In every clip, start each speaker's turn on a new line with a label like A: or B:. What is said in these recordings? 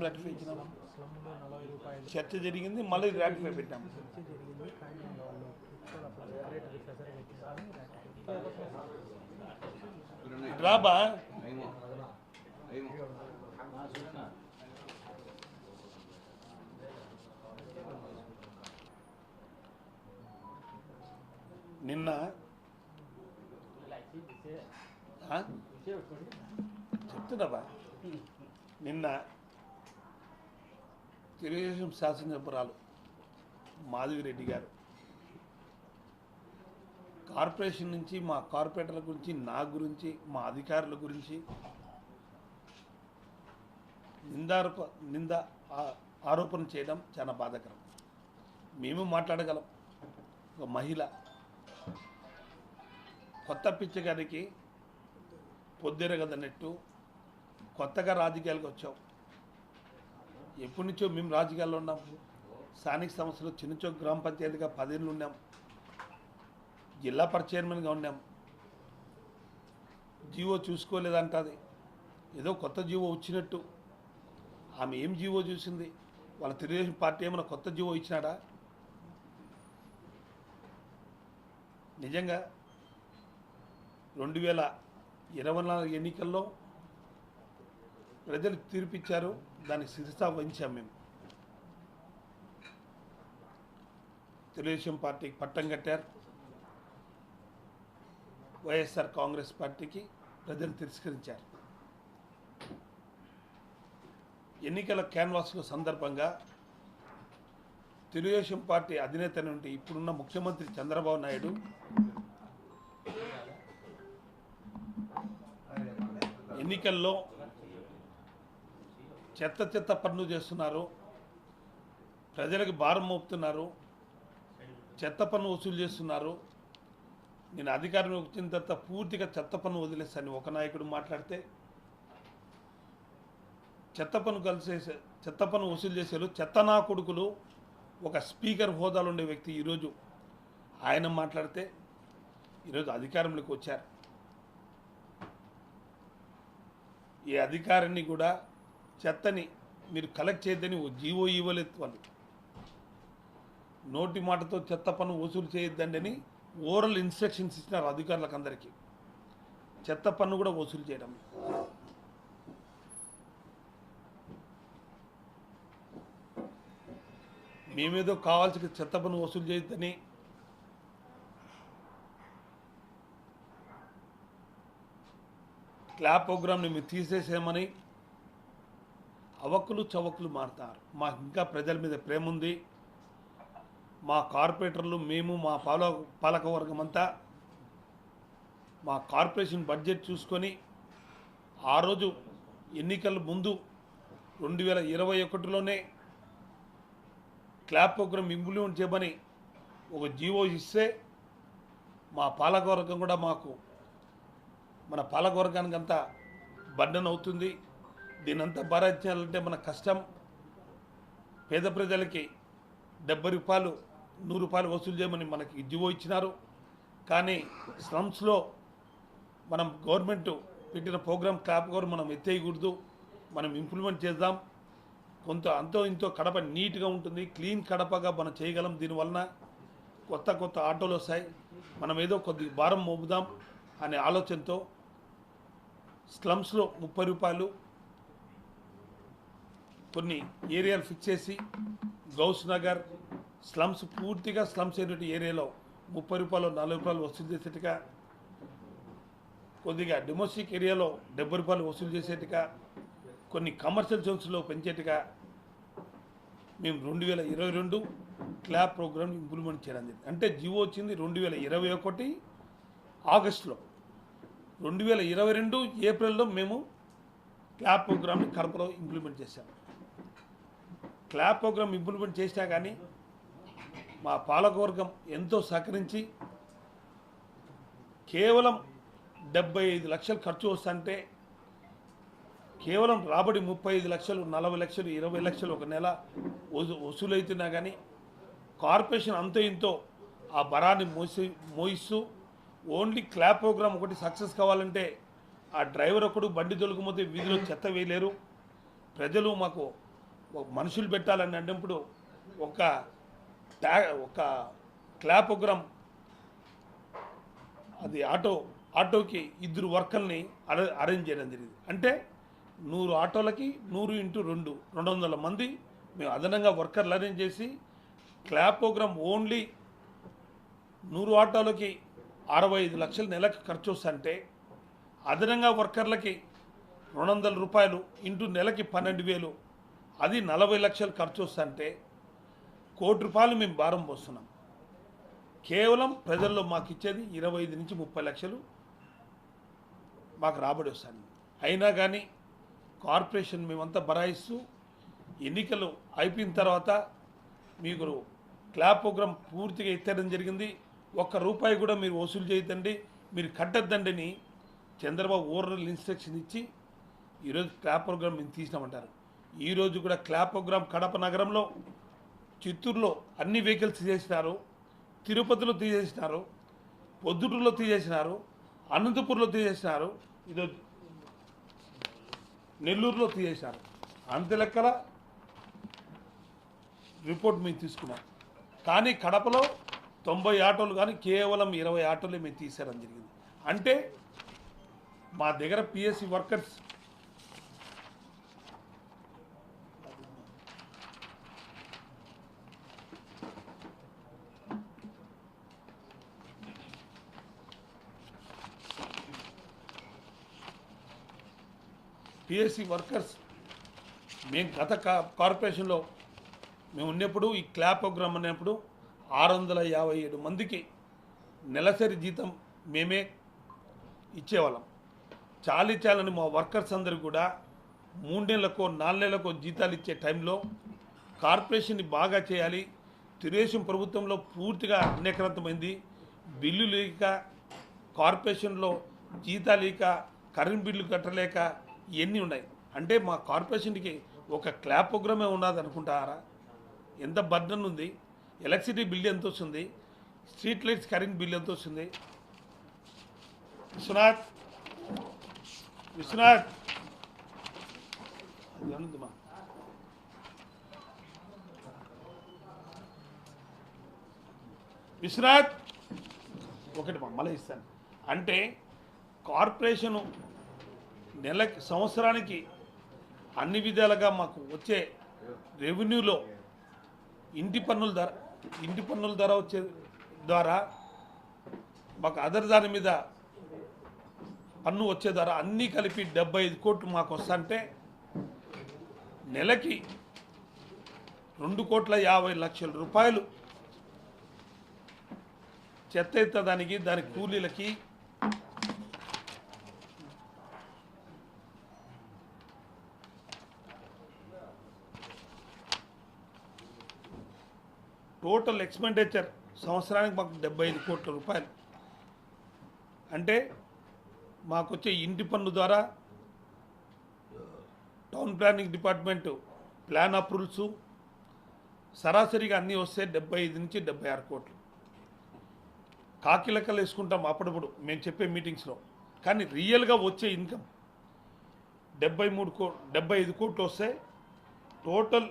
A: Ratify ఇచ్చినాము, చర్చ జరిగింది, మళ్ళీ రాటిఫై పెట్టాము. రాబా నిన్న చెప్తున్నాబా, నిన్న తెలుగుదేశం శాసనసభ్యురాలు మాధవిరెడ్డి గారు కార్పొరేషన్ నుంచి మా కార్పొరేటర్ల గురించి, నా గురించి, మా అధికారుల గురించి నింద ఆరోపణ చేయడం చాలా బాధాకరం. మేము మాట్లాడగలం. ఒక మహిళ కొత్త పిచ్చగారికి పొద్దురగదన్నట్టు కొత్తగా రాజకీయాలకు వచ్చాం. ఎప్పటి నుంచో మేము రాజకీయాల్లో ఉన్నాం. స్థానిక సంస్థలు చిన్నచోక్ గ్రామ పంచాయతీగా 10 ఏళ్ళు ఉన్నాం. జిల్లా చైర్మన్గా ఉన్నాం. జీవో చూసుకోలేదంటది. ఏదో కొత్త జీవో వచ్చినట్టు ఆమె ఏం జీవో చూసింది? వాళ్ళ తెలుగుదేశం పార్టీ ఏమైనా కొత్త జీవో ఇచ్చినాడా? నిజంగా 2024 ఎన్నికల్లో ప్రజలు తీర్పిచ్చారు, దానికి శిరసా వహించాం. మేము తెలుగుదేశం పార్టీకి పట్టం కట్టారు, వైఎస్ఆర్ కాంగ్రెస్ పార్టీకి ప్రజలు తిరస్కరించారు. ఎన్నికల క్యాన్వాస్ల సందర్భంగా తెలుగుదేశం పార్టీ అధినేత నుండి ఇప్పుడున్న ముఖ్యమంత్రి చంద్రబాబు నాయుడు ఎన్నికల్లో చెత్త పనులు చేస్తున్నారు, ప్రజలకు భారం మోపుతున్నారు, చెత్త పన్ను వసూలు చేస్తున్నారు. నేను అధికారం వచ్చిన తర్వాత పూర్తిగా చెత్త పన్ను వదిలేస్తాను ఒక నాయకుడు మాట్లాడితే, చెత్త పన్ను వసూలు చేశారు. చెత్త నా కొడుకులు ఒక స్పీకర్ హోదాలో ఉండే వ్యక్తి ఈరోజు ఆయన మాట్లాడితే ఈరోజు అధికారంలోకి వచ్చారు. ఈ అధికారాన్ని కూడా చెత్తని మీరు కలెక్ట్ చేయొద్దని ఓ జీవో ఇవ్వలేదు. వాళ్ళు నోటి మాటతో చెత్త పన్ను వసూలు చేయొద్దండి అని ఓరల్ ఇన్స్ట్రక్షన్స్ ఇచ్చినారు అధికారులకు అందరికీ. చెత్త పన్ను కూడా వసూలు చేయడం. మేమేదో కావాల్సిన చెత్త పన్ను వసూలు చేయొద్దని క్లాప్ ప్రోగ్రామ్ని మీరు తీసేసామని అవక్కులు చవక్కులు మారుతారు. మాకు ఇంకా ప్రజల మీద ప్రేమ ఉంది. మా కార్పొరేటర్లు, మేము, మా పాలకవర్గం అంతా మా కార్పొరేషన్ బడ్జెట్ చూసుకొని ఆ రోజు ఎన్నికల ముందు 2021లోనే క్లాప్ ప్రోగ్రామ్ ఇంప్లిమెంట్ చేయమని ఒక జీవో ఇస్తే మా పాలకవర్గం కూడా మాకు, మన పాలకవర్గానికి అంతా బర్డెన్ అవుతుంది. దీనంతా భరించాలంటే మన కష్టం. పేద ప్రజలకి 70 రూపాయలు 100 రూపాయలు వసూలు చేయమని మనకి జీవో ఇచ్చినారు. కానీ స్లమ్స్లో మనం గవర్నమెంట్ పెట్టిన ప్రోగ్రామ్ క్లాప్ కూడా మనం ఎత్తేయకూడదు, మనం ఇంప్లిమెంట్ చేద్దాం. కొంత అంతో ఇంతో కడప నీట్గా ఉంటుంది, క్లీన్ కడపగా మనం చేయగలం. దీనివలన కొత్త ఆటోలు వస్తాయి, మనం ఏదో కొద్ది భారం మోపుదాం అనే ఆలోచనతో స్లమ్స్లో 30 రూపాయలు కొన్ని ఏరియాలు ఫిక్స్ చేసి గౌస్ నగర్ స్లమ్స్, పూర్తిగా స్లమ్స్ అయినటువంటి ఏరియాలో 30 రూపాయలు 40 రూపాయలు వసూలు చేసేట్టుగా, కొద్దిగా డొమెస్టిక్ ఏరియాలో 70 రూపాయలు వసూలు చేసేట్టుగా, కొన్ని కమర్షియల్ జోన్స్లో పెంచేట్టుగా మేము 2022 క్లాప్ ప్రోగ్రామ్ ఇంప్లిమెంట్ చేయడం జరిగింది. అంటే జీవో వచ్చింది 2021 ఆగస్టులో. 2022 ఏప్రిల్లో మేము క్లాప్ ప్రోగ్రామ్ని కడపలో ఇంప్లిమెంట్ చేశాము. క్లాప్ ప్రోగ్రామ్ ఇంప్లిమెంట్ చేసినా కానీ మా పాలకవర్గం ఎంతో సహకరించి కేవలం 75 లక్షలు ఖర్చు వస్తుంటే కేవలం రాబడి 35 లక్షలు, 40 లక్షలు, 20 లక్షలు ఒక నెల వసూలవుతున్నా కానీ కార్పొరేషన్ అంతో ఇంతో ఆ బరాన్ని మోయిస్తూ ఓన్లీ క్లాప్ ప్రోగ్రామ్ ఒకటి సక్సెస్ కావాలంటే ఆ డ్రైవర్ ఒకడు బండి తొలగకపోతే వీధిలో చెత్త వేయలేరు, ప్రజలు మాకు మనుషులు పెట్టాలని అన్నప్పుడు ఒక ఒక క్లాపోగ్రామ్ అది ఆటోకి 2 వర్కర్ని అరేంజ్ చేయడం జరిగింది. అంటే 100 ఆటోలకి 100 × 2 200 మంది మేము అదనంగా వర్కర్లు అరేంజ్ చేసి క్లాపోగ్రామ్ ఓన్లీ 100 ఆటోలకి 65 లక్షలు నెలకు ఖర్చు వస్తుంటే అదనంగా వర్కర్లకి 200 రూపాయలు ఇంటూ నెలకి 12,000 అది 40 లక్షలు ఖర్చు వస్తుంటే ₹1 కోటి మేము భారం పోస్తున్నాం. కేవలం ప్రజల్లో మాకు ఇచ్చేది 25 నుంచి 30 లక్షలు మాకు రాబడి వస్తుంది. అయినా కానీ కార్పొరేషన్ మేమంతా బరాయిస్తూ ఎన్నికలు అయిపోయిన తర్వాత మీకు క్లాపోగ్రామ్ పూర్తిగా ఎత్తడం జరిగింది. ₹1 కూడా మీరు వసూలు చేయొద్దండి, మీరు కట్టద్దండి అని చంద్రబాబు ఓరల్ ఇన్స్ట్రక్షన్ ఇచ్చి ఈరోజు క్లాపోగ్రామ్ మేము తీసినామంటారు. ఈరోజు కూడా క్లాపోగ్రామ్ కడప నగరంలో, చిత్తూరులో అన్ని వెహికల్స్ తీసేసినారు, తిరుపతిలో తీసేసినారు, పొద్దుటూరులో తీసేసినారు, అనంతపూర్లో తీసేసినారు, ఈరోజు నెల్లూరులో తీసేసినారు. అంతే లెక్కల రిపోర్ట్ మేము తీసుకున్నాం. కానీ కడపలో 90 ఆటోలు కానీ కేవలం 20 ఆటోలే మేము తీసేయడం జరిగింది. అంటే మా దగ్గర పిఎస్సి వర్కర్స్ మేము గత కార్పొరేషన్లో మేము ఉన్నప్పుడు ఈ క్లాపోగ్రామ్ అనేప్పుడు 657 మందికి నెలసరి జీతం మేమే ఇచ్చేవాళ్ళం. చాలని మా వర్కర్స్ అందరూ కూడా 3 నెలలకో 4 నెలలకో జీతాలు ఇచ్చే టైంలో కార్పొరేషన్ని బాగా చేయాలి. తెలుగుదేశం ప్రభుత్వంలో పూర్తిగా అన్యాక్రాంతమైంది. బిల్లు లేక, కార్పొరేషన్లో జీతాలు లేక, కరెంట్ బిల్లు కట్టలేక ఇవన్నీ ఉన్నాయి. అంటే మా కార్పొరేషన్కి ఒక క్లాపోగ్రామే ఉన్నది అనుకుంటారా? ఎంత బర్డన్ ఉంది. ఎలక్ట్రిసిటీ బిల్ ఎంత వస్తుంది, స్ట్రీట్ లైట్స్ కరెంట్ బిల్ ఎంత వస్తుంది? విశ్వనాథ్ అది విశ్వనాథ్ ఒకటి మళ్ళీ ఇస్తాను. అంటే కార్పొరేషను సంవత్సరానికి అన్ని విధాలుగా మాకు వచ్చే రెవెన్యూలో ఇంటి పన్నుల ధర వచ్చే ద్వారా మాకు అదర్ దాని మీద పన్ను వచ్చే ద్వారా అన్నీ కలిపి 75 కోట్లు మాకు వస్తుంటే నెలకి ₹2,50,00,000 చెత్త ఎత్తడానికి, దాని కూలీలకి టోటల్ ఎక్స్పెండిచర్ సంవత్సరానికి మాకు ₹75 కోట్ల. అంటే మాకు వచ్చే ఇంటి పన్ను ద్వారా town planning department plan approvals సరాసరిగా అన్నీ వస్తే 75 నుంచి 76 కోట్లు. కాకిలెక్కలు వేసుకుంటాం అప్పుడప్పుడు మేము చెప్పే మీటింగ్స్లో. కానీ రియల్గా వచ్చే ఇన్కమ్ 75 కోట్లు వస్తే టోటల్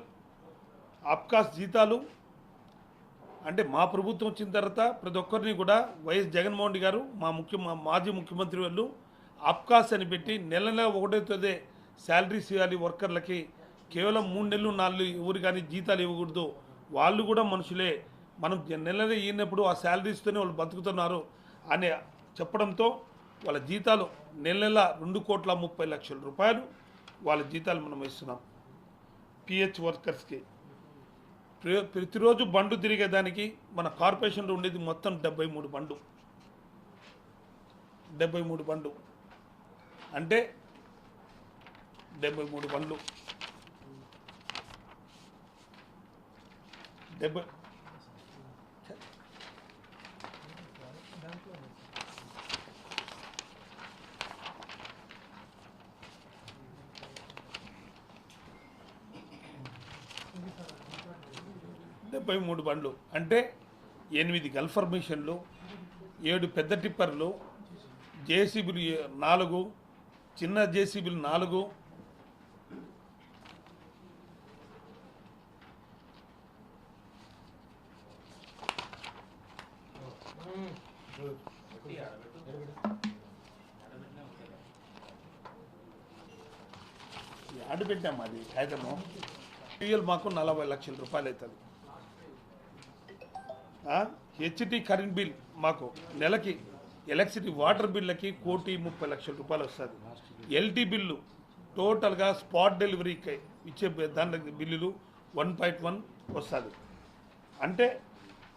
A: అబ్కాస్ జీతాలు అంటే మా ప్రభుత్వం వచ్చిన తర్వాత ప్రతి ఒక్కరిని కూడా వైఎస్ జగన్మోహన్ రెడ్డి గారు మా మాజీ ముఖ్యమంత్రి వాళ్ళు అబ్కాస్ అని పెట్టి నెల 1వ తేదీ శాలరీస్ ఇవ్వాలి వర్కర్లకి. కేవలం 3 నెలలు 4 నెలలు ఎవరు కానీ జీతాలు ఇవ్వకూడదు, వాళ్ళు కూడా మనుషులే, మనం నెల ఇచ్చినప్పుడు ఆ శాలరీస్తోనే వాళ్ళు బతుకుతున్నారు అని చెప్పడంతో వాళ్ళ జీతాలు నెల ₹2,30,00,000 వాళ్ళ జీతాలు మనం ఇస్తున్నాం. పిహెచ్ వర్కర్స్కి ప్రతిరోజు బండ్లు తిరిగేదానికి మన కార్పొరేషన్లో ఉండేది మొత్తం 73 బండ్లు. 73 బండ్లు అంటే 73 బండ్లు 73 బండ్లు అంటే 8 గల్ఫర్ మిషన్లు, 7 పెద్ద టిప్పర్లు, జేసీబీలు 4, చిన్న జేసీబీలు 4, యాడ్ పెట్టాము అది కాగితము. టీఎల్ మాకు 40 లక్షల రూపాయలు అవుతుంది. హెచ్టి కరెంట్ బిల్ మాకు నెలకి ఎలక్ట్రిసిటీ వాటర్ బిల్లకి 1,30,00,000 రూపాయలు వస్తుంది. ఎల్టీ బిల్లు టోటల్గా స్పాట్ డెలివరీకి ఇచ్చే దాని బిల్లులు 1.1 వస్తుంది. అంటే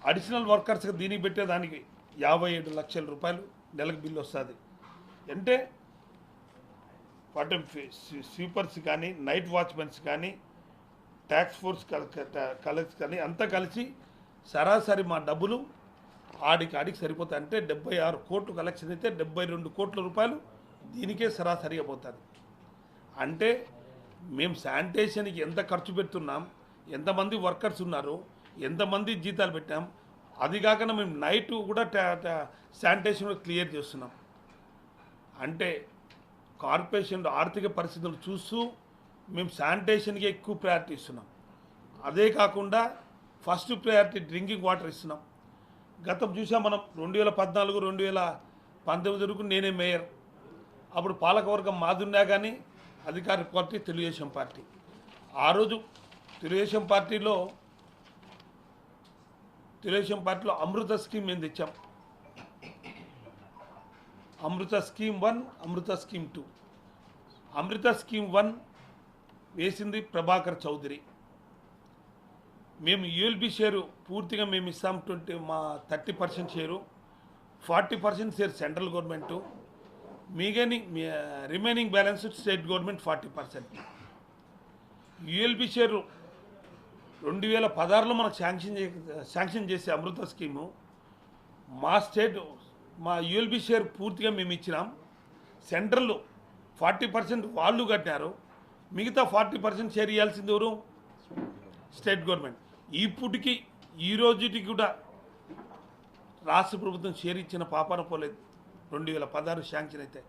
A: అడిషనల్ వర్కర్స్కి దీనికి పెట్టేదానికి 57 లక్షల రూపాయలు నెలకు బిల్లు వస్తుంది. అంటే వాటి స్వీపర్స్ కానీ నైట్ వాచ్మెన్స్ కానీ ట్యాక్స్ ఫోర్స్ కలెక్ట్ కానీ అంతా కలిసి సరాసరి మా డబ్బులు ఆడికి సరిపోతాయి. అంటే 76 కోట్లు కలెక్షన్ అయితే 72 కోట్ల రూపాయలు దీనికే సరాసరిగా పోతుంది. అంటే మేము శానిటేషన్కి ఎంత ఖర్చు పెడుతున్నాం, ఎంతమంది వర్కర్స్ ఉన్నారు, ఎంతమంది జీతాలు పెట్టాం, అది కాకుండా మేము నైట్ కూడా శానిటేషన్ క్లియర్ చేస్తున్నాం. అంటే కార్పొరేషన్ ఆర్థిక పరిస్థితులు చూస్తూ మేము శానిటేషన్కి ఎక్కువ ప్రయారిటీ ఇస్తున్నాం. అదే కాకుండా ఫస్ట్ ప్రయారిటీ డ్రింకింగ్ వాటర్ ఇస్తున్నాం. గతం చూసాం మనం 2014, 2019 వరకు నేనే మేయర్. అప్పుడు పాలకవర్గం మాదున్నా కానీ అధికార పార్టీ తెలుగుదేశం పార్టీ. ఆ రోజు తెలుగుదేశం పార్టీలో అమృత స్కీమ్ మేము తెచ్చాం. అమృత స్కీమ్ 1, అమృత స్కీమ్ 2. అమృత స్కీమ్ 1 వేసింది ప్రభాకర్ చౌదరి. మేము యూఎల్బీ షేరు పూర్తిగా మేము ఇస్తాం. మా 30% షేరు, 40% షేర్ సెంట్రల్ గవర్నమెంటు, మిగని remaining balance state government 40%. ULB share 2016లో మనకు శాంక్షన్ చేసే అమృత స్కీము మా యూఎల్బీ షేర్ పూర్తిగా మేము ఇచ్చినాం. సెంట్రల్ 40% వాళ్ళు కట్టినారు, మిగతా 40% షేర్ ఇవ్వాల్సింది ఎవరు? State government. ఇప్పటికి ఈ రోజుకి కూడా రాష్ట్ర ప్రభుత్వం షేర్ ఇచ్చిన పాపాన పోలేదు. 2016 శాంక్షన్ అయితే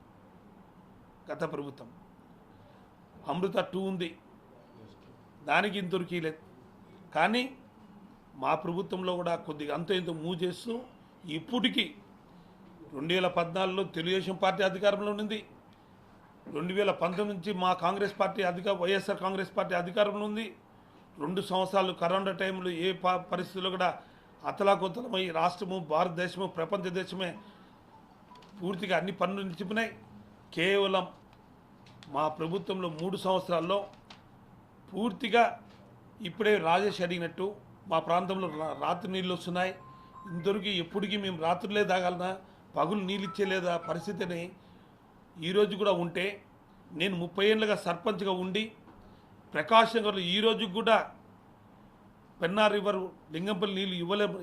A: గత ప్రభుత్వం. అమృత 2 ఉంది, దానికి ఇంతవరకు లేదు. కానీ మా ప్రభుత్వంలో కూడా కొద్దిగా అంత ఇంత మూవ్ చేస్తూ ఇప్పటికీ 2014లో తెలుగుదేశం పార్టీ అధికారంలో ఉంది, 2019 నుంచి మా కాంగ్రెస్ పార్టీ వైఎస్ఆర్ కాంగ్రెస్ పార్టీ అధికారంలో ఉంది. 2 సంవత్సరాలు కరోనా టైంలో ఏ పరిస్థితుల్లో కూడా అతలాకుతలమై రాష్ట్రము, భారతదేశము, ప్రపంచ దేశమే పూర్తిగా అన్ని పనులు నిలిచిపోయినాయి. కేవలం మా ప్రభుత్వంలో 3 సంవత్సరాల్లో పూర్తిగా ఇప్పుడే రాజేష్ అడిగినట్టు మా ప్రాంతంలో రాత్రి నీళ్ళు వస్తున్నాయి. ఇంతవరకు ఎప్పటికీ మేము రాత్రులే తాగాలన్నా పగులు నీళ్ళు ఇచ్చేలేదా పరిస్థితిని ఈరోజు కూడా ఉంటే, నేను 30 ఏళ్ళుగా సర్పంచ్గా ఉండి ప్రకాశం గారు ఈరోజు కూడా పెన్నా రివర్ లింగంపల్లి నీళ్ళు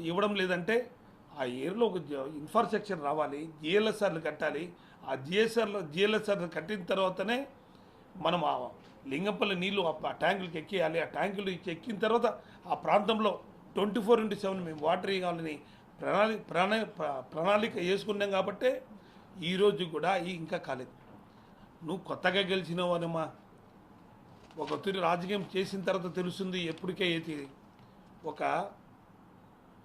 A: ఇవ్వడం లేదంటే ఆ ఏరియాలో ఒక ఇన్ఫ్రాస్ట్రక్చర్ రావాలి, జిఎల్ఎస్ఆర్లు కట్టాలి. ఆ జిఎల్ఎస్ఆర్లు కట్టిన తర్వాతనే మనం ఆ లింగంపల్లి నీళ్ళు ఆ ట్యాంకులకి ఎక్కేయాలి. ఆ ట్యాంకులు ఎక్కిన తర్వాత ఆ ప్రాంతంలో 24/7 మేము వాటర్ ఇవ్వాలని ప్రణాళిక వేసుకున్నాం. కాబట్టే ఈరోజు కూడా ఇంకా కాలేదు. నువ్వు కొత్తగా గెలిచినవనమ్మా, ఒక తూరి రాజకీయం చేసిన తర్వాత తెలుస్తుంది ఎప్పటికే ఏది. ఒక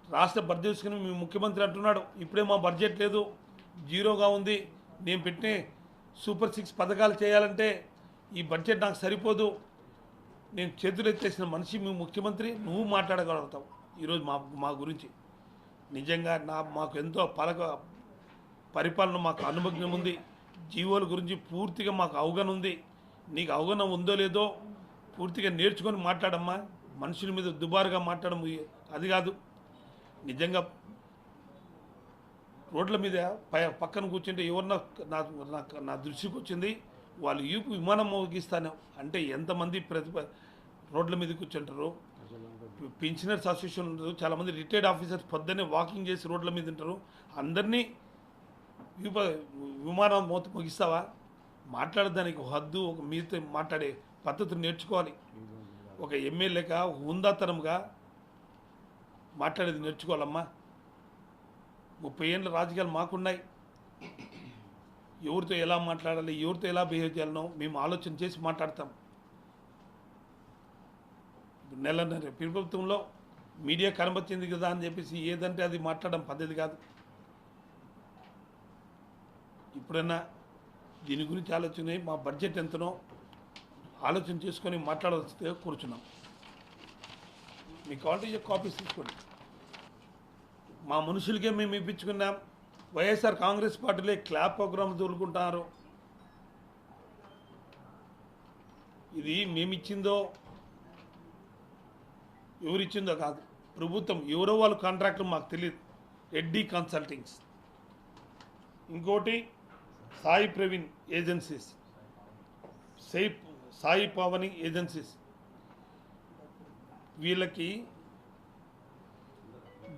A: రాష్ట్ర బడ్జెట్ తీసుకుని మీ ముఖ్యమంత్రి అంటున్నాడు, ఇప్పుడే మా బడ్జెట్ లేదు, జీరోగా ఉంది, నేను పెట్టిన సూపర్ 6 పథకాలు చేయాలంటే ఈ బడ్జెట్ నాకు సరిపోదు, నేను చేతులు ఎత్తేసిన మనిషి మీ ముఖ్యమంత్రి. నువ్వు మాట్లాడగలుగుతావు ఈరోజు మా గురించి. నిజంగా మాకు ఎంతో పరిపాలన మాకు అనుభవం ఉంది, జీవోల గురించి పూర్తిగా మాకు అవగాహన ఉంది. నీకు అవగాహన ఉందో లేదో పూర్తిగా నేర్చుకొని మాట్లాడమ్మా. మనుషుల మీద దుబారుగా మాట్లాడము అది కాదు. నిజంగా రోడ్ల మీద పక్కన కూర్చుంటే ఎవరన్నా నా దృష్టికి వచ్చింది, వాళ్ళు విమానం మోగిస్తాను అంటే ఎంతమంది రోడ్ల మీద కూర్చుంటారు. పెన్షనర్స్ అసోసియేషన్ ఉంటారు, చాలామంది రిటైర్డ్ ఆఫీసర్స్ పొద్దున్నే వాకింగ్ చేసి రోడ్ల మీద ఉంటారు. అందరినీ విమానం మోగిస్తావా? మాట్లాడడానికి హద్దు, ఒక మీతో మాట్లాడే పద్ధతిని నేర్చుకోవాలి. ఒక ఎమ్మెల్యేగా హుందాతనంగా మాట్లాడేది నేర్చుకోవాలమ్మా. 30 ఏళ్ళ రాజకీయాలు మాకున్నాయి. ఎవరితో ఎలా మాట్లాడాలి, ఎవరితో ఎలా బిహేవ్ చేయాలనో మేము ఆలోచన చేసి మాట్లాడతాం. నెలన్నర ప్రభుత్వంలో మీడియా కనబచ్చింది కదా అని చెప్పేసి ఏదంటే అది మాట్లాడడం పద్ధతి కాదు. ఇప్పుడన్నా దీని గురించి ఆలోచన మా బడ్జెట్ ఎంతనో ఆలోచన చేసుకొని మాట్లాడవలసిందిగా కూర్చున్నాం. మీకు ఆల్రెడీ కాపీస్ తీసుకోండి. మా మనుషులకే మేము ఇప్పించుకున్నాం. వైఎస్ఆర్ కాంగ్రెస్ పార్టీలే క్లాప్ ప్రోగ్రామ్ తోలుకుంటున్నారు. ఇది మేమిచ్చిందో ఎవరిచ్చిందో కాదు, ప్రభుత్వం ఎవరో వాళ్ళు కాంట్రాక్టర్ మాకు తెలియదు. రెడ్డి కన్సల్టింగ్స్, ఇంకోటి సాయి ప్రవీణ్ ఏజెన్సీస్, సాయి పవని ఏజెన్సీస్. వీళ్ళకి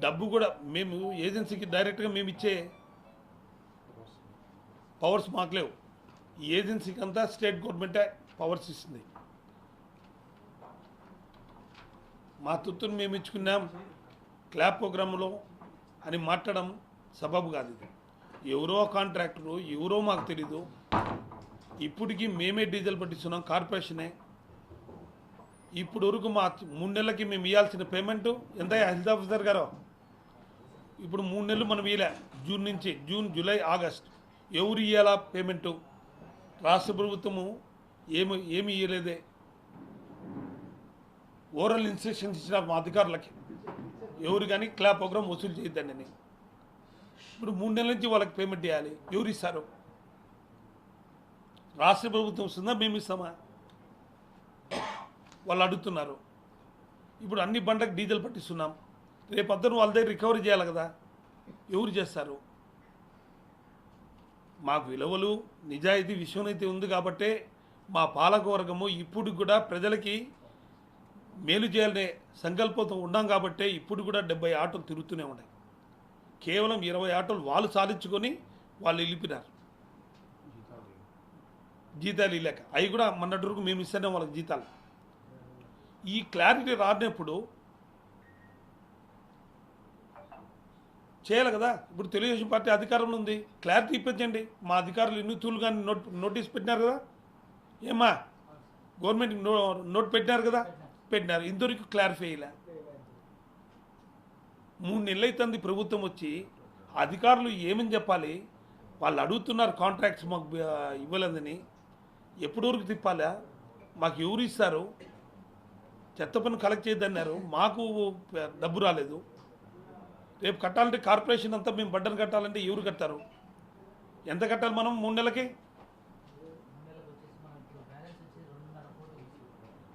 A: డబ్బు కూడా మేము ఏజెన్సీకి డైరెక్ట్గా మేము ఇచ్చే పవర్స్ మాకు లేవు. ఈ ఏజెన్సీకి అంతా స్టేట్ గవర్నమెంటే పవర్స్ ఇస్తుంది. మా తుత్తును మేము ఇచ్చుకున్నాం క్లాప్ ప్రోగ్రాంలో అని మాట్లాడడం సబబు కాదు. ఇది ఎవరో కాంట్రాక్టరు, ఎవరో మాకు తెలీదు. ఇప్పటికీ మేమే డీజిల్ పట్టిస్తున్నాం, కార్పొరేషనే. ఇప్పుడు వరకు మా 3 నెలలకి మేము ఇవ్వాల్సిన పేమెంటు ఎంత హెల్త్ ఆఫీసర్ గారు? ఇప్పుడు 3 నెలలు మనం ఇవ్వలే. జూన్ నుంచి జూన్, జూలై, ఆగస్ట్ ఎవరు ఇవ్వాలా పేమెంటు? రాష్ట్ర ప్రభుత్వము ఏమి ఇవ్వలేదే. ఓరల్ ఇన్స్ట్రక్షన్స్ ఇచ్చినారు మా అధికారులకి, ఎవరు కానీ క్లాప్ ప్రోగ్రామ్ వసూలు చేయొద్దండి. ఇప్పుడు 3 నెలల నుంచి వాళ్ళకి పేమెంట్ ఇవ్వాలి. ఎవరు ఇస్తారు? రాష్ట్ర ప్రభుత్వం ఇస్తుందా, మేము ఇస్తామా? వాళ్ళు అడుగుతున్నారు. ఇప్పుడు అన్ని బండ్లకు డీజిల్ పట్టిస్తున్నాం. రేపు అద్దరు వాళ్ళ దగ్గర రికవరీ చేయాలి కదా, ఎవరు చేస్తారు? మాకు విలువలు, నిజాయితీ, విశ్వనీతి ఉంది కాబట్టే మా పాలకవర్గము ఇప్పుడు కూడా ప్రజలకి మేలు చేయాలనే సంకల్పంతో ఉన్నాం కాబట్టే ఇప్పుడు కూడా 70 ఆటోలు తిరుగుతూనే ఉన్నాయి. కేవలం 20 ఆటోలు వాళ్ళు సాధించుకొని వాళ్ళు వెళ్ళిపోయినారు జీతాలు ఇవ్వలేక. అవి కూడా మొన్నటి వరకు మేము ఇస్తేనే వాళ్ళకి జీతాలు. ఈ క్లారిటీ రానప్పుడు చేయాలి కదా. ఇప్పుడు తెలుగుదేశం పార్టీ అధికారంలో ఉంది, క్లారిటీ ఇప్పించండి. మా అధికారులు ఎన్ని తూలు కానీ నోటీస్ పెట్టినారు కదా, ఏమ్మా గవర్నమెంట్ నోట్ పెట్టినారు కదా, పెట్టినారు. ఇంతవరకు క్లారిఫై అయ్యలే. 3 నెలలు అవుతుంది ప్రభుత్వం వచ్చి. అధికారులు ఏమని చెప్పాలి? వాళ్ళు అడుగుతున్నారు కాంట్రాక్ట్స్ మాకు ఇవ్వలేదని. ఎప్పటి వరకు తిప్పాలా? మాకు ఎవరు ఇస్తారు? చెత్త పన్ను కలెక్ట్ చేయద్దన్నారు, మాకు డబ్బు రాలేదు. రేపు కట్టాలంటే కార్పొరేషన్ అంతా మేము బడ్డను కట్టాలంటే ఎవరు కట్టారు? ఎంత కట్టాలి మనం 3 నెలలకి?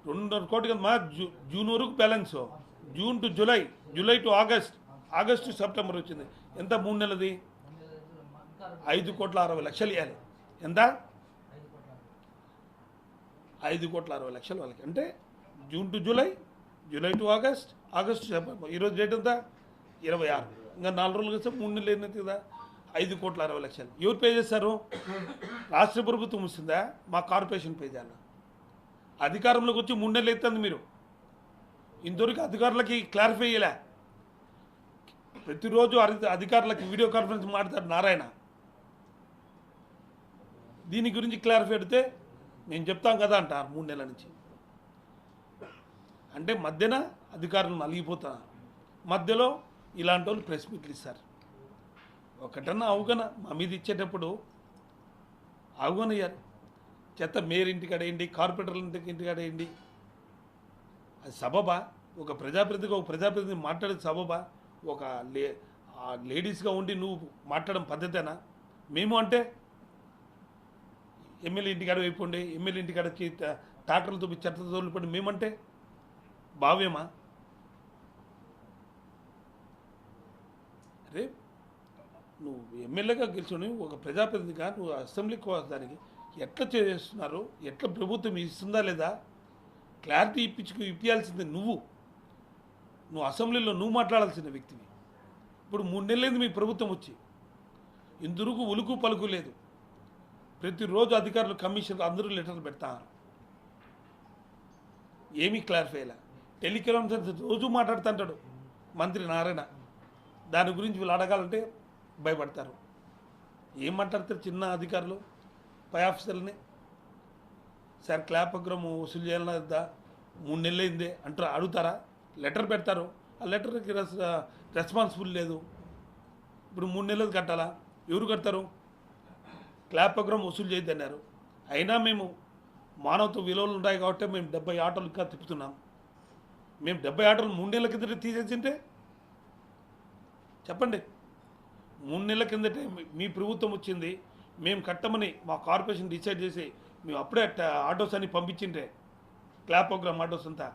A: 2.5 కోటి కదా మా జూన్ వరకు balance. June to July, July to August, August to September వచ్చింది. ఎంత 3 నెలది? 5,60,00,000 ఇవ్వాలి. ఎంత? 5,60,00,000 వాళ్ళకి. అంటే June to July, July to August, August to September. ఈరోజు డేట్ ఎంత? 26. ఇంకా 4 రోజులు వస్తే 3 నెలలు ఏంటంటే కదా 5,60,00,000. ఎవరు పే చేస్తారు? రాష్ట్ర ప్రభుత్వం వస్తుందా, మా కార్పొరేషన్ పే చేయాలి? అధికారంలోకి వచ్చి 3 నెలలు అవుతుంది. మీరు ఇంతవరకు అధికారులకి క్లారిఫై చేయలే. ప్రతిరోజు అధికారులకి వీడియో కాన్ఫరెన్స్ మాట్లాడతారు నారాయణ. దీని గురించి క్లారిఫై అడితే నేను చెప్తాం కదా అంటారు 3 నెలల నుంచి. అంటే మధ్యన అధికారులు నలిగిపోతున్నారు. మధ్యలో ఇలాంటి వాళ్ళు ప్రెస్ మీట్లు ఇస్తారు. ఒకటన్నా అవగాహన మా మీద ఇచ్చేటప్పుడు అవగాహన ఇవ్వాలి. చెత్త మేయర్ ఇంటికాడ వేయండి, కార్పొరేటర్ల ఇంటికాడ వేయండి. అది సబబా? ఒక ప్రజాప్రతినిధి మాట్లాడేది సబబా? ఒక లేడీస్గా ఉండి నువ్వు మాట్లాడడం పద్ధతేనా? మేము అంటే ఎమ్మెల్యే ఇంటికాడ అయిపోండి, ఎమ్మెల్యే ఇంటికాడ ట్రాక్టర్లతో చెత్త తోలిపోండి మేమంటే భావ్యమా? అరే నువ్వు ఎమ్మెల్యేగా గెలిచి ఒక ప్రజాప్రతినిధిగా నువ్వు అసెంబ్లీకి దానికి ఎట్లా చేస్తున్నారు? ఎట్లా ప్రభుత్వం ఇస్తుందా లేదా క్లారిటీ ఇప్పించాల్సింది నువ్వు అసెంబ్లీలో నువ్వు మాట్లాడాల్సిన వ్యక్తివి. ఇప్పుడు 3 నెలలైంది మీ ప్రభుత్వం వచ్చి, ఇందుకు ఉలుకు పలుకు లేదు. ప్రతిరోజు అధికారులు, కమిషనర్లు అందరూ లెటర్లు పెడతారు. ఏమీ క్లారిఫై అయ్యలే. టెలికాన్ఫరెన్స్ రోజు మాట్లాడుతుంటాడు మంత్రి నారాయణ. దాని గురించి వీళ్ళు అడగాలంటే భయపడతారు. ఏం మాట్లాడతారు చిన్న అధికారులు, పై ఆఫీసర్లని? సార్ క్లాప్ ప్రోగ్రామ్ వసూలు చేయాలన్నా 3 నెలలు అయిందే అంటారు, అడుగుతారా? లెటర్ పెడతారు, ఆ లెటర్కి రెస్పాన్సిబుల్ లేదు. ఇప్పుడు 3 నెలలు కట్టాలా? ఎవరు కడతారు? క్లాప్ ప్రోగ్రామ్ వసూలు చేయొద్దన్నారు. అయినా మేము మానవత్వ విలువలు ఉంటాయి కాబట్టి మేము 70 ఆటోలు ఇంకా తిప్పుతున్నాం. మేము 70 ఆటోలు 3 నెలల కిందట తీసేసింటే చెప్పండి. 3 నెలల కిందటే మీ ప్రభుత్వం వచ్చింది, మేము కట్టమని మా కార్పొరేషన్ డిసైడ్ చేసి మేము అప్పుడే ఆటోస్ అని పంపించింటే క్లాప్ ప్రోగ్రామ్ ఆటోస్ అంతా.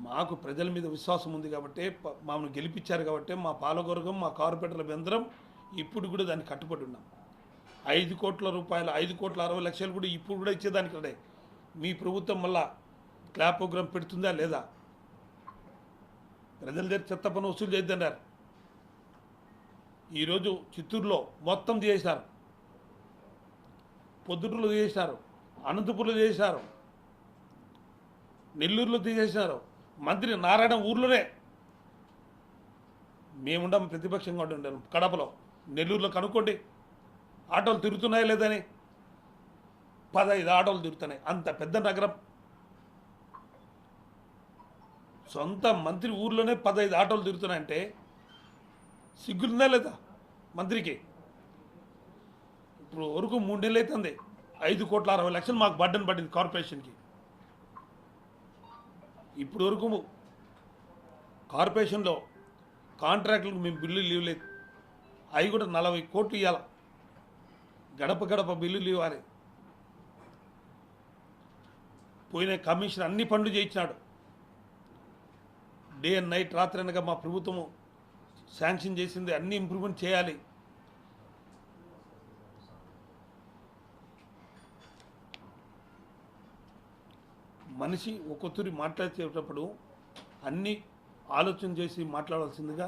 A: మాకు ప్రజల మీద విశ్వాసం ఉంది కాబట్టి మమ్మల్ని గెలిపించారు కాబట్టి మా పాలకవర్గం మా కార్పొరేటర్ల అందరం ఇప్పుడు కూడా దాన్ని కట్టుబడి ఉన్నాం. 5 కోట్ల రూపాయలు 5,60,00,000 కూడా ఇప్పుడు కూడా ఇచ్చేదానికి రెడీ. మీ ప్రభుత్వం మళ్ళా క్లాప్ ప్రోగ్రామ్ పెడుతుందా లేదా? ప్రజల దగ్గర చెత్త పన్ను వసూలు చేయొద్దన్నారు. ఈరోజు చిత్తూరులో మొత్తం చేశారు, పొద్దుటూరులో చేశారు, అనంతపురంలో చేశారు, నెల్లూరులో తీసేసినారు. మంత్రి నారాయణ ఊర్లోనే మేముండం ప్రతిపక్షంగా ఉండాను. కడపలో నెల్లూరులో కనుక్కోండి ఆటోలు తిరుగుతున్నాయా లేదని. 15 ఆటోలు తిరుగుతున్నాయి. అంత పెద్ద నగరం, సొంత మంత్రి ఊర్లోనే 15 ఆటోలు తిరుగుతున్నాయంటే సిగ్గుందా లేదా మంత్రికి? ఇప్పుడు వరకు 3 నెలలు అవుతుంది. 5,60,00,000 మాకు బడ్డను పడింది కార్పొరేషన్కి. ఇప్పుడు వరకు కార్పొరేషన్లో కాంట్రాక్టులకు మేము బిల్లులు ఇవ్వలేదు. అవి కూడా 40 కోట్లు ఇవ్వాలి. గడప గడప బిల్లులు ఇవ్వాలి. పోయిన కమిషన్ అన్ని పనులు చేయించినాడు. డే అండ్ నైట్ రాత్రి అనగా మా ప్రభుత్వము శాంక్షన్ చేసింది అన్ని ఇంప్రూవ్మెంట్ చేయాలి. మనిషి ఒక్కొక్కరి మాట్లాడేటప్పుడు అన్నీ ఆలోచన చేసి మాట్లాడాల్సిందిగా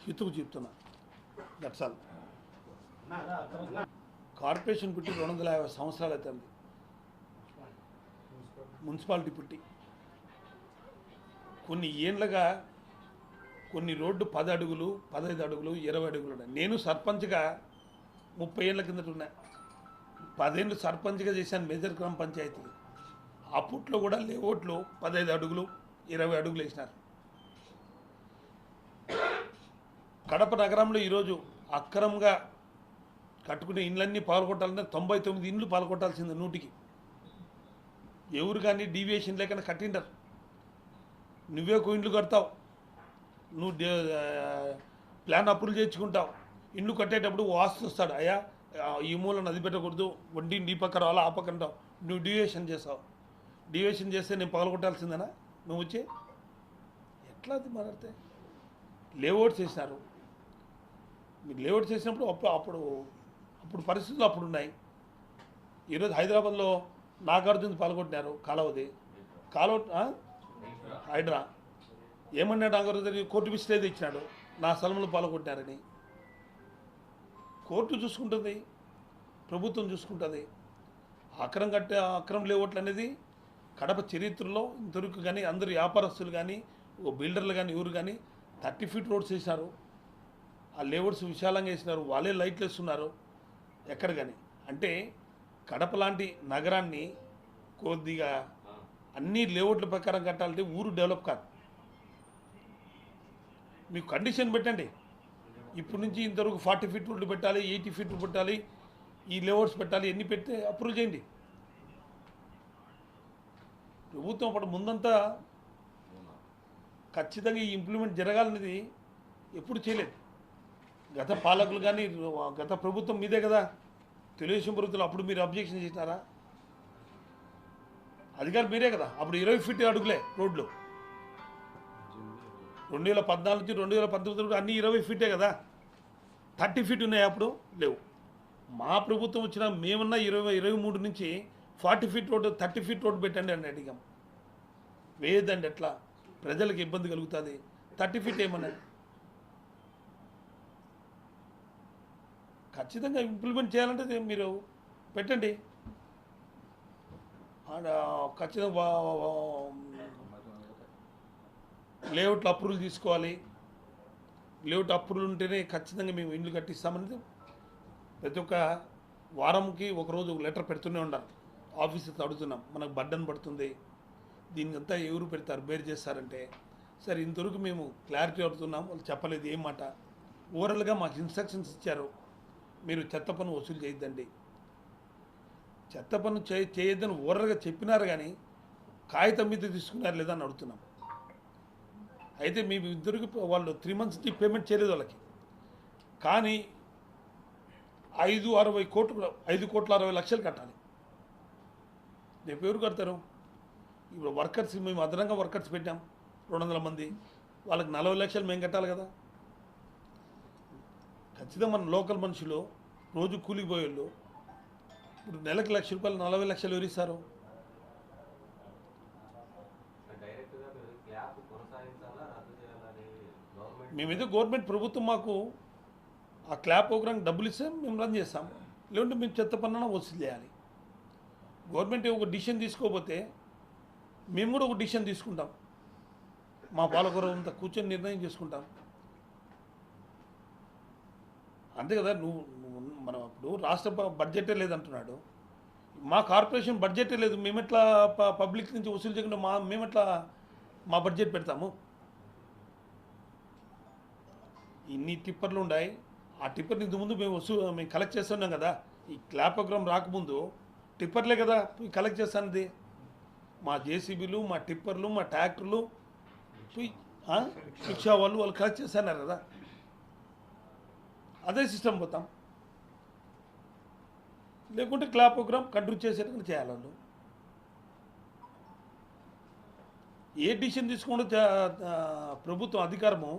A: హితువు చెప్తున్నా. That's all. కార్పొరేషన్ పుట్టి 250 సంవత్సరాలు అవుతుంది. మున్సిపాలిటీ పుట్టి కొన్ని ఏళ్ళగా కొన్ని రోడ్డు 10 అడుగులు 15 అడుగులు 20 అడుగులు ఉన్నాయి. నేను సర్పంచ్గా 30 ఏళ్ళ కిందట ఉన్నా. 10 ఏళ్ళు సర్పంచ్గా చేశాను మేజర్ గ్రామ పంచాయతీ. అప్పట్లో కూడా లేఅవుట్లు 15 అడుగులు 20 అడుగులు వేసినారు. కడప నగరంలో ఈరోజు అక్రమంగా కట్టుకునే ఇండ్లన్నీ పాల్గొట్టాలంటే 99 ఇండ్లు పాల్గొట్టాల్సింది 100కి. ఎవరు కానీ డీవియేషన్ లేకుండా కట్టింటారు. నువ్వే ఇండ్లు కడతావు, నువ్వు ప్లాన్ అప్రూవల్ చేయించుకుంటావు. ఇండ్లు కట్టేటప్పుడు వాస్తు వస్తాడు, అయ్యా ఈ మూలను అది పెట్టకూడదు, వడ్డీని ఈ పక్క రావాలా ఆ పక్క అంటావు. నువ్వు డీవియేషన్ చేస్తావు. డీవియేషన్ చేస్తే నేను పగలగొట్టాల్సిందేనా నువ్వు వచ్చి? ఎట్లా అది మాట్లాడితే? లేఅవుట్స్ చేసినారు. మీరు లేఅవుట్ చేసినప్పుడు అప్పుడు పరిస్థితులు అప్పుడు ఉన్నాయి. ఈరోజు హైదరాబాద్లో నాగార్జున పాల్గొట్టినారు కాలువది. హైడ్రా ఏమన్నాడు? నాగార్జున కోర్టు విసిరేది ఇచ్చినాడు, నా స్థలంలో పాల్గొట్టినారని. కోర్టు చూసుకుంటుంది, ప్రభుత్వం చూసుకుంటుంది. అక్రమ లేఅవుట్లు అనేది కడప చరిత్రలో ఇంతవరకు కానీ అందరు వ్యాపారస్తులు కానీ బిల్డర్లు కానీ ఎవరు కానీ 30 ఫీట్ రోడ్స్ వేసినారు. ఆ లేఅవుట్స్ విశాలంగా వేసినారు, వాళ్ళే లైట్లు వేస్తున్నారు ఎక్కడ కానీ. అంటే కడప లాంటి నగరాన్ని కొద్దిగా అన్ని లేఅవుట్ల ప్రకారం కట్టాలంటే ఊరు డెవలప్ కాదు. మీకు కండిషన్ పెట్టండి. ఇప్పటి నుంచి ఇంతవరకు 40 ఫీట్ రోడ్లు పెట్టాలి, 80 ఫీట్ పెట్టాలి, ఈ లేఅవుట్స్ పెట్టాలి, ఎన్ని పెడితే అప్రూవ్ చేయండి. ప్రభుత్వం అప్పుడు ముందంతా ఖచ్చితంగా ఈ ఇంప్లిమెంట్ జరగాలనేది ఎప్పుడు చేయలేదు. గత పాలకులు కానీ గత ప్రభుత్వం మీదే కదా, తెలుగుదేశం ప్రభుత్వం. అప్పుడు మీరు అబ్జెక్షన్ చేసినారా? అధికారులు మీరే కదా. అప్పుడు 20 ఫీట్ అడుగులే రోడ్లు. 2014 నుంచి 2019 అన్నీ 20 ఫీటే కదా. 30 ఫీట్ ఉన్నాయి అప్పుడు లేవు. మా ప్రభుత్వం వచ్చిన మేమన్నా 23 నుంచి 40 ఫీట్ రోడ్డు 30 ఫీట్ రోడ్డు పెట్టండి అని అడిగాం. వేయద్దండి, ఎట్లా ప్రజలకు ఇబ్బంది కలుగుతుంది. 30 ఫీట్ ఏమన్నా ఖచ్చితంగా ఇంప్లిమెంట్ చేయాలంటే మీరు పెట్టండి. ఖచ్చితంగా లేఅవుట్లు అప్రూవల్ తీసుకోవాలి. లేఅవుట్ అప్రూవల్ ఉంటేనే ఖచ్చితంగా మేము ఇండ్లు కట్టిస్తామనేది ప్రతి ఒక్క వారంకి ఒకరోజు లెటర్ పెడుతూనే ఉండాలి. ఆఫీసర్స్ అడుగుతున్నాం, మనకు బడ్డన్ పడుతుంది, దీనికంతా ఎవరు పెడతారు, బేర్ చేస్తారంటే. సరే ఇంతవరకు మేము క్లారిటీ అడుగుతున్నాం, వాళ్ళు చెప్పలేదు ఏం మాట. ఓవరాల్గా మాకు ఇన్స్ట్రక్షన్స్ ఇచ్చారు, మీరు చెత్త పన్ను వసూలు చేయొద్దండి. చెత్త పన్ను చేయొద్దని ఓవరాల్గా చెప్పినారు, కానీ కాగితం మీద తీసుకున్నారు లేదా అని అడుగుతున్నాం. అయితే మీ ఇద్దరికి వాళ్ళు 3 months నుంచి పేమెంట్ చేయలేదు వాళ్ళకి, కానీ 5,60,00,000 కట్టాలి. రేపు ఎవరు కడతారు? ఇప్పుడు వర్కర్స్ మేము అదనంగా వర్కర్స్ పెట్టాం 200 మంది, వాళ్ళకి 40 లక్షలు మేము కట్టాలి కదా. ఖచ్చితంగా మన లోకల్ మనుషులు రోజు కూలికి పోయేళ్ళు ఇప్పుడు నెలకు ₹1,00,000 40 లక్షలు ఎవరిస్తారు? మేమేదో గవర్నమెంట్ ప్రభుత్వం మాకు ఆ క్లాప్ ప్రోగ్రామ్ డబ్బులు ఇస్తే మేము రన్ చేస్తాం, లేకుంటే మేము చెత్త పన్నున వసూలు చేయాలి. గవర్నమెంట్ ఒక డిసిషన్ తీసుకోకపోతే మేము కూడా ఒక డిసిషన్ తీసుకుంటాం, మా పాలకవర్గం అంతా కూర్చొని నిర్ణయం చేసుకుంటాం. అంతే కదా. మనం ఇప్పుడు రాష్ట్ర బడ్జెటే లేదంటున్నాడు, మా కార్పొరేషన్ బడ్జెటే లేదు, మేమెట్లా పబ్లిక్ నుంచి వసూలు చేయకుండా మేమెట్లా మా బడ్జెట్ పెడతాము? ఇన్ని టిప్పర్లు ఉన్నాయి, ఆ టిప్పర్ని ఇంతకుముందు మేము కలెక్ట్ చేస్తున్నాం కదా. ఈ క్లాప్ ప్రోగ్రామ్ రాకముందు టిప్పర్లే కదా కలెక్ట్ చేస్తానది. మా జేసీబీలు, మా టిప్పర్లు, మా ట్రాక్టర్లు, రిక్షా వాళ్ళు కలెక్ట్ చేస్తున్నారు కదా. అదే సిస్టమ్ పోతాం, లేకుంటే క్లాప్ ప్రోగ్రామ్ కంటిన్యూ చేసేట్టుగా చేయాలి వాళ్ళు. ఏ డిసిషన్ తీసుకుంటే ప్రభుత్వం అధికారము